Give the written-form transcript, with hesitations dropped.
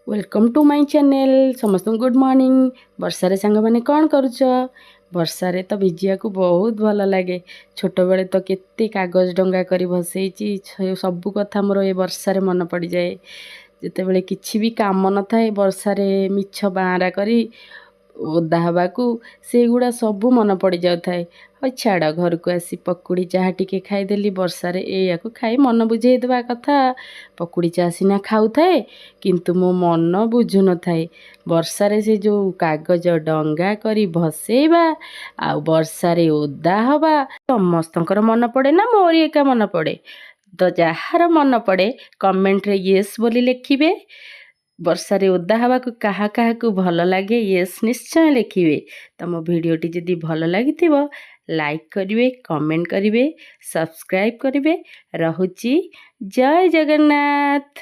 Welcome to my channel. समस्त good morning. वर्षारे सांग मैंने कौन करुच? वर्षारे तो भिजिया को बहुत भल लगे। छोट बेले तो केते कागज डंगा करी भसैची, सबू कथा मोर ए वर्षारे मन पड़ जाए। जितेबले किछि भी काम न थाए वर्षारे मिछ बाँरा करी ओदा हवाकू से गुड़ा सबू मन पड़ जाऊ थाए। छाड़ घर को आसी पकुड़ी चाह टिके खाईदेली। वर्षारे या खाई मन बुझे देवा कथा। पकुड़ी चाह सीना खाऊ थाए किंतु मो मन बुझु न थाए। वर्षारे से जो कागज डंगा करी भसेइबा आ वर्षारे ओदा हवा समस्तंकर मन पड़े ना मोर एका मन पड़े? तो जार मन पड़े कमेंट रे येस बोली लिखिबे। वर्षारे ओदा हवा को कहा कहा को भल लगे येस निश्चय लिखिबे। तम भिडियोटी जदि भल लागिथिबो लाइक करिवे, कमेंट करिवे, सब्सक्राइब करिवे। रहुची जय जगन्नाथ।